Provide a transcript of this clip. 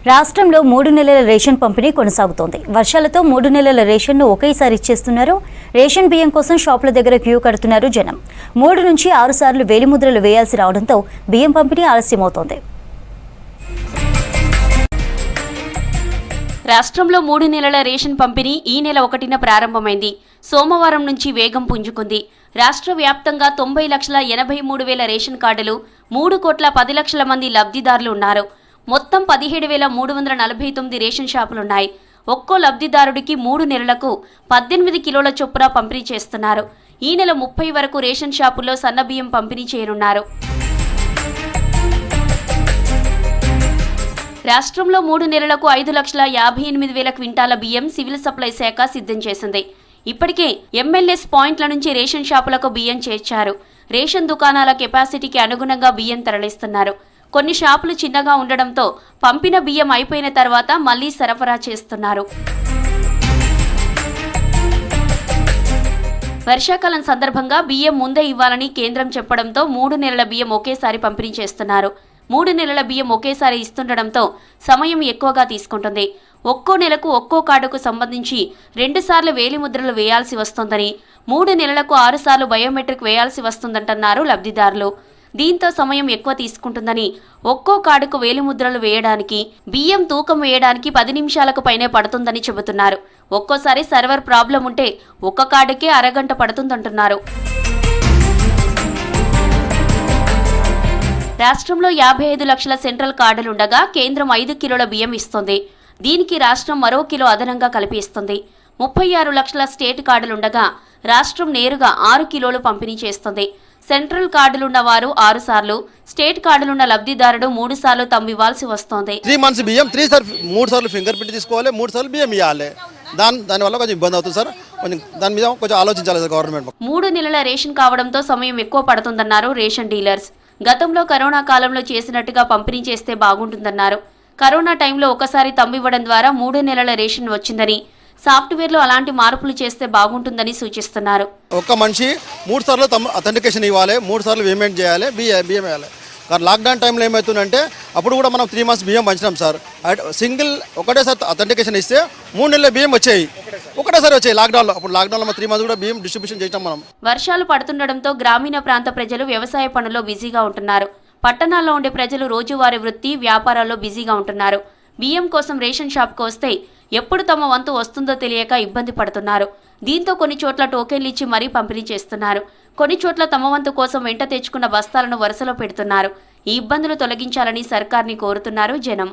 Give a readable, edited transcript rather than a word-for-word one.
రాష్ట్రంలో 3 నెలల రేషన్ పంపిణీ కొనసాగుతోంది. వర్షాలతో 3 నెలల రేషన్ను ఒకేసారి ఇచ్చేస్తున్నారు. రేషన్ బియ్యం కోసం షాపుల దగ్గర క్యూ కడుతున్నారు జనం. 3 నుంచి 6 సార్లు వేలిముద్రలు వేయాల్సి రావడంతో బియ్యం పంపిణీ ఆలస్యమవుతోంది. రాష్ట్రంలో 3 నెలల రేషన్ పంపిణీ ఈ నెల 1న ప్రారంభమైంది. సోమవారం నుంచి వేగం పుంజుకుంది. రాష్ట్ర వ్యాప్తంగా 90,83,000 రేషన్ కార్డులు, 3,10,00,000 మంది లబ్ధిదారులు ఉన్నారు. మొత్తం 17,349 రేషన్ షాపులున్నాయి. ఒక్కో లబ్ధిదారుడికి 3 నెలలకు 18 కిలోల చొప్పున పంపిణీ చేస్తున్నారు. ఈ నెల 30 వరకు రేషన్ షాపుల్లో సన్నబియ్యం పంపిణీ చేయనున్నారు. రాష్ట్రంలో 3 నెలలకు 5,58,000 క్వింటాల బియ్యం సివిల్ సప్లై శాఖ సిద్ధం చేసింది. ఇప్పటికే ఎంఎల్ఎస్ పాయింట్ల నుంచి రేషన్ షాపులకు బియ్యం చేర్చారు. రేషన్ దుకాణాల కెపాసిటీకి అనుగుణంగా బియ్యం తరలిస్తున్నారు. కొన్ని షాపులు చిన్నగా ఉండడంతో పంపిన బియ్యం అయిపోయిన తర్వాత మళ్లీ సరఫరా చేస్తున్నారు. వర్షాకాలం సందర్భంగా బియ్యం ముందే ఇవ్వాలని కేంద్రం చెప్పడంతో 3 నెలల బియ్యం ఒకేసారి పంపిణీ చేస్తున్నారు. 3 నెలల బియ్యం ఒకేసారి ఇస్తుండడంతో సమయం ఎక్కువగా తీసుకుంటుంది. ఒక్కో నెలకు ఒక్కో కార్డుకు సంబంధించి 2 సార్లు వేలిముద్రలు వేయాల్సి వస్తోందని, 3 నెలలకు 6 సార్లు బయోమెట్రిక్ వేయాల్సి వస్తుందంటున్నారు లబ్ధిదారులు. దీంతో సమయం ఎక్కువ తీసుకుంటుందని, ఒక్కో కార్డుకు వేలిముద్రలు వేయడానికి, బియ్యం తూకం వేయడానికి 10 నిమిషాలకు పైనే పడుతుందని చెబుతున్నారు. ఒక్కోసారి సర్వర్ ప్రాబ్లం ఉంటే ఒక్క కార్డుకే అరగంట పడుతుందంటున్నారు. రాష్ట్రంలో 55 లక్షల సెంట్రల్ కార్డులుండగా కేంద్రం 5 కిలోల బియ్యం ఇస్తోంది. దీనికి రాష్ట్రం మరో కిలో అదనంగా కలిపి ఇస్తుంది. 36 లక్షల స్టేట్ కార్డులుండగా రాష్ట్రం నేరుగా 6 కిలోలు పంపిణీ చేస్తుంది. సెంట్రల్ కార్డులున్న వారు 6 సార్లు, స్టేట్ కార్డులున్న లబ్ధిదారుడు 3 సార్లు తమ్మివ్వాల్సి వస్తోంది. 3 మంత్స్ బియ్యం 3 సార్లు ఫింగర్ ప్రింట్ తీసుకోవాలి, 3 సార్లు బియ్యం ఇవ్వాలి. దానివల్ల కొంచెం ఇబ్బంది అవుతుంది సార్. దాని మీద కొంచెం ఆలోచించాలి సార్ గవర్నమెంట్. 3 నెలల రేషన్ కావడంతో సమయం ఎక్కువ పడుతుందన్నారు రేషన్ డీలర్స్. గతంలో కరోనా కాలంలో చేసినట్టుగా పంపిణీ చేస్తే బాగుంటుందన్నారు. కరోనా టైంలో ఒకసారి తమ్మివ్వడం ద్వారా 3 నెలల రేషన్ వచ్చిందని, సాఫ్ట్వేర్లో అలాంటి మార్పులు చేస్తే బాగుంటుందని సూచిస్తున్నారు. ఒక్క మనిషి 3 సార్లు అథెంటికేషన్ ఇవ్వాలి, 3 సార్లు పేమెంట్ చేయాలి, బియ్యం వేయాలి. కానీ లాక్డౌన్ టైంలో ఏమవుతుందంటే అప్పుడు కూడా మనం 3 మంత్స్ బియ్యం పంచినాం సార్. సింగిల్ ఒకటేసారి అథెంటికేషన్ ఇస్తే 3 నెలల బియ్యం వచ్చాయి, ఒకటేసారి వచ్చాయి లాక్డౌన్లో. అప్పుడు లాక్డౌన్లో 3 మంత్స్ కూడా బియ్యం డిస్ట్రిబ్యూషన్ చేసాం మనం. వర్షాలు పడుతుండడంతో గ్రామీణ ప్రాంత ప్రజలు వ్యవసాయ పనుల్లో బిజీగా ఉంటున్నారు. పట్టణాల్లో ఉండే ప్రజలు రోజువారీ వృత్తి వ్యాపారాల్లో బిజీగా ఉంటున్నారు. బియ్యం కోసం రేషన్ షాప్కు వస్తే ఎప్పుడు తమ వంతు వస్తుందో తెలియక ఇబ్బంది పడుతున్నారు. దీంతో కొన్ని చోట్ల టోకెన్లు ఇచ్చి మరీ పంపిణీ చేస్తున్నారు. కొన్ని చోట్ల తమ వంతు కోసం వెంట తెచ్చుకున్న బస్తాలను వరుసలో పెడుతున్నారు. ఈ ఇబ్బందులు తొలగించాలని సర్కార్ని కోరుతున్నారు జనం.